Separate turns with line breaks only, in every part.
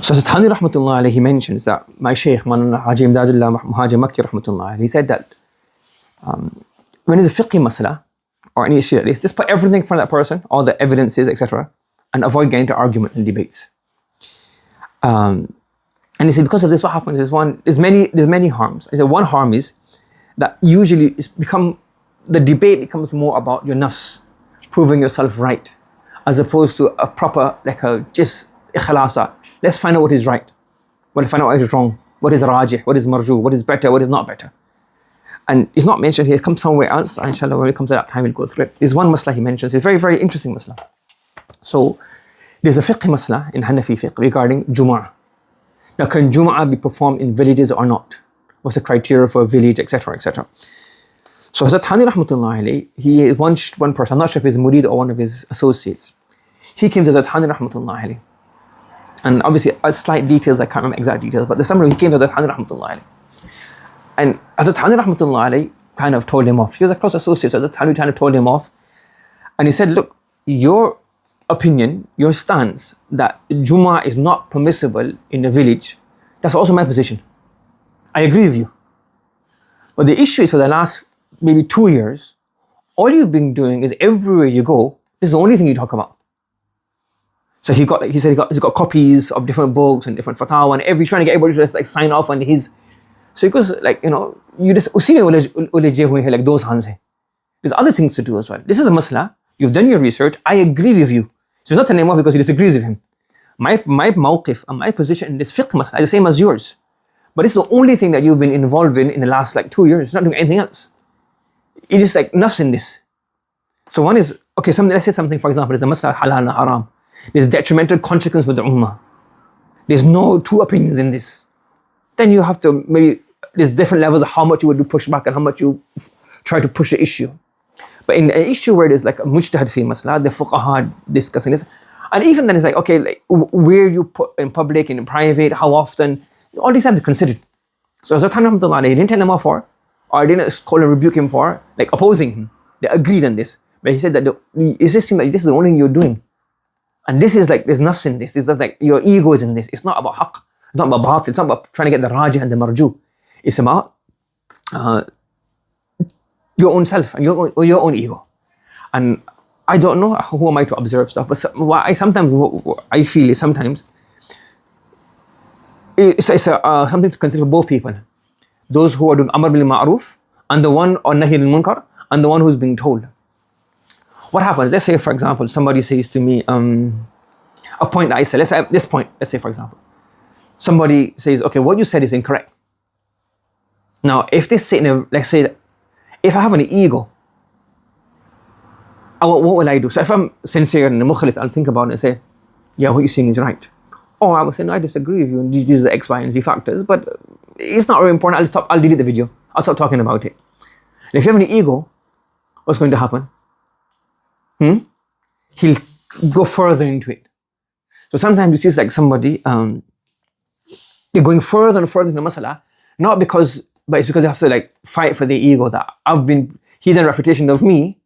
So Thani rahmatullah alayhi, he mentions that my Shaykh, Haji Imdadullah Muhajir Makki rahmatullah alayhi, he said that when it's a fiqhi masala or any issue like this, just put everything in front of that person, all the evidences, etc., and avoid getting into argument and debates. And he said because of this, what happens is there's many harms. He said one harm is that usually the debate becomes more about your nafs, proving yourself right, as opposed to a proper, like a just ikhlasa. Let's find out what is right. Let's find out what is wrong. What is rajih, what is marju, what is better, what is not better. And it's not mentioned here, it comes somewhere else. Inshallah, when it comes to that time, we'll go through it. There's one masla he mentions, it's a very, very interesting masla. So, there's a fiqh masla in Hanafi fiqh regarding Jumu'ah. Now, can Jumu'ah be performed in villages or not? What's the criteria for a village, etc., etc. So, Hazrat Thani rahmatullah alayhi, he is one person, I'm not sure if he's murid or one of his associates. He came to Hazrat Thani rahmatullah alayhi. And obviously, slight details, I can't remember exact details, but the summary, he came to Hazrat Thani rahmatullah alayhi. And Hazrat Thani rahmatullah alayhi kind of told him off. He was a close associate, so Hazrat Thani kind of told him off. And he said, look, your opinion, your stance that Jummah is not permissible in a village, that's also my position. I agree with you. But the issue is for the last maybe 2 years, all you've been doing is everywhere you go, this is the only thing you talk about. So he said he's got copies of different books and different fatwa and trying to get everybody to just like sign off on his. So he goes like, you just usi mein ulejhe hue hain, like those hands hai. There's other things to do as well. This is a masla. You've done your research. I agree with you. So he's not telling him off because he disagrees with him. My mawqif and my position in this fiqh masla is the same as yours. But it's the only thing that you've been involved in the last like 2 years. You're not doing anything else. It's just like nafs in this. So one is, okay, let's say something, for example, is a masla halal and haram. There's detrimental consequence with the ummah. There's no two opinions in this. Then you have to there's different levels of how much you would do pushback and how much you try to push the issue. But in an issue where there's like a mujtahid fi masla, the fuqaha discussing this, and even then it's like, okay, like where you put in public and in private, how often, all these have to be considered. So Hazrat Thani rahmatullah alayhi, didn't tell him off for, or didn't call and rebuke him for, like opposing him. They agreed on this. But he said that it just seems like this is the only thing you're doing. And this is like, there's nafs in this. This is like, your ego is in this. It's not about haqq. It's not about batil. It's not about trying to get the rajih and the marju. It's about your own self and your own ego. And I don't know who am I to observe stuff, but what I feel is sometimes it's something to consider both people. Those who are doing amr bil ma'ruf and the one on nahi al munkar and the one who's being told. What happens? Let's say, for example, somebody says to me, a point that I said, let's say, for example, somebody says, okay, what you said is incorrect. Now, if they say, let's say, if I have an ego, what will I do? So if I'm sincere and mukhlis, I'll think about it and say, yeah, what you're saying is right. Or I will say, no, I disagree with you, and these are the X, Y, and Z factors, but it's not really important, I'll delete the video. I'll stop talking about it. And if you have an ego, what's going to happen? He'll go further into it. So sometimes you see like somebody, they're going further and further into masala, but it's because they have to like fight for their ego that he done a refutation of me.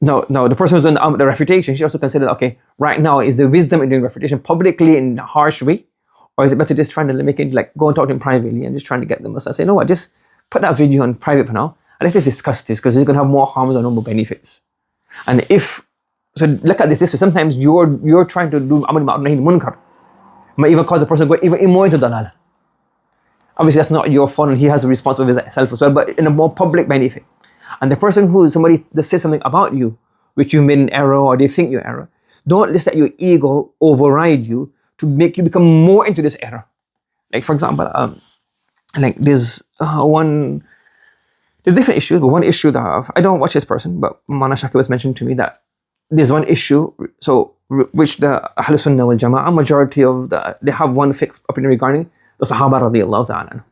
No, the person who's doing the refutation, she also considered, okay, right now, is the wisdom in doing refutation publicly in a harsh way? Or is it better just trying to make it like go and talk to him privately and just trying to get them? I say, no, just put that video on private for now and let's just discuss this because it's going to have more harms or no more benefits. And so look at this way, sometimes you're trying to do amal ma'ruf nahi munkar, might even cause the person to go even more into dalal. Obviously that's not your fault and he has a responsibility for himself as well, but in a more public benefit. And the person somebody that says something about you, which you've made an error or they think you're error, don't just let your ego override you to make you become more into this error. Like for example, like there's different issues, but one issue that I don't watch this person, but Mana Shakir was mentioned to me that there's one issue, which the Ahlul Sunnah wal Jama'ah, majority of they have one fixed opinion regarding the Sahaba radiyallahu ta'ala.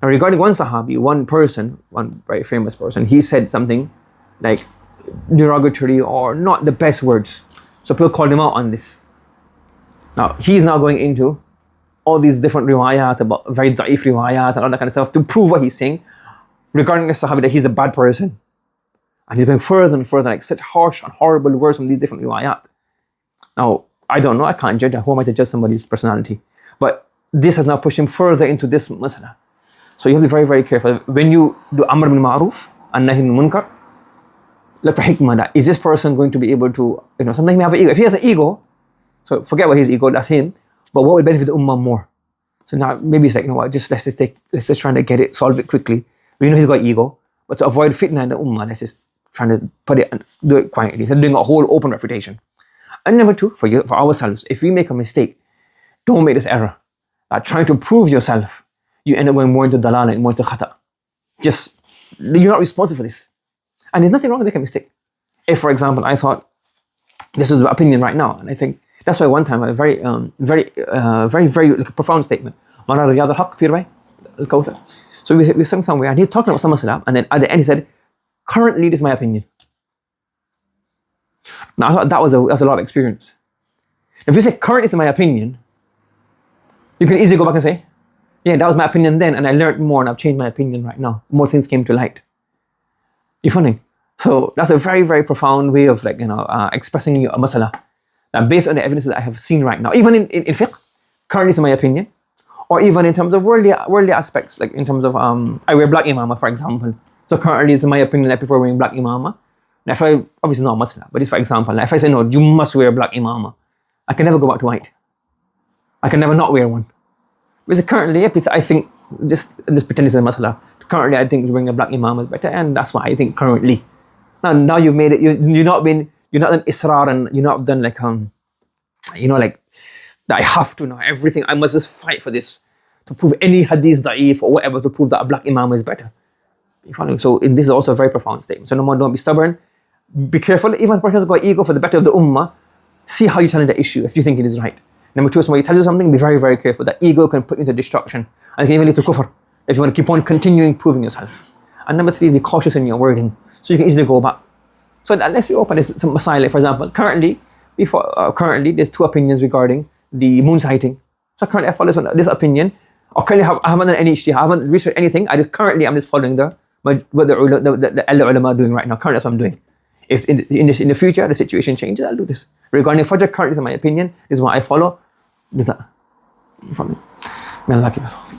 Now regarding one Sahabi, one very famous person, he said something like derogatory or not the best words. So people called him out on this. Now he's now going into all these different riwayat about very da'if riwayat and all that kind of stuff to prove what he's saying regarding the Sahabi that he's a bad person. And he's going further and further, like such harsh and horrible words from these different riwayat. Now, I don't know, I can't judge. Who am I to judge somebody's personality? But this has now pushed him further into this masala. So you have to be very, very careful. When you do amr bil ma'ruf and nahi bil munkar, look for hikmah. That is this person going to be able to, sometimes he may have an ego. If he has an ego, so forget about his ego, that's him. But what would benefit the ummah more? So now maybe it's like, what, let's just try to get it, solve it quickly. We know he's got ego, but to avoid fitna in the ummah, let's just try to put it and do it quietly. Instead of doing a whole open refutation. And number two, for ourselves, if we make a mistake, don't make this error. Trying to prove yourself, you end up going more into dalala and more into khata. You're not responsible for this. And there's nothing wrong with making a mistake. If, for example, I thought this was my opinion right now, and I think that's why one time a very profound statement. So we sang somewhere, and he's talking about some masala, and then at the end he said, currently this is my opinion. Now I thought that was a lot of experience. If you say currently this is my opinion, you can easily go back and say, yeah, that was my opinion then, and I learned more, and I've changed my opinion right now. More things came to light. You funny? So that's a very, very profound way of expressing a masala. That based on the evidence that I have seen right now, even in fiqh, currently this is my opinion, or even in terms of worldly aspects, like in terms of I wear black imama, for example. So currently this is my opinion, I prefer wearing black imama. Now if I, obviously not masala, but if, for example, if I say no, you must wear black imama, I can never go back to white. I can never not wear one. Because currently, I think, just pretend it's a masala. Currently, I think wearing a black imam is better, and that's why I think currently. Now you've made it. You're not done israr, and you're not done like that. I have to know everything. I must just fight for this to prove any hadith da'if or whatever to prove that a black imam is better. You follow? So this is also a very profound statement. So no more, don't be stubborn. Be careful. Even if the person has got ego for the better of the ummah, see how you challenge the issue if you think it is right. Number two, somebody tells you something, be very, very careful. That ego can put you into destruction and it can even lead to kufr if you want to keep on continuing proving yourself. And number three is be cautious in your wording so you can easily go back. So let's be open. There's some masail, like for example, currently there's two opinions regarding the moon sighting. So currently I follow this opinion, or currently I haven't done any ijtihad, I haven't researched anything. I'm just following what the ulama are doing right now. Currently that's what I'm doing. If in the future the situation changes, I'll do this. Regarding Fajr, currently, in my opinion, this is what I follow. Do that. You follow me? May Allah give us all.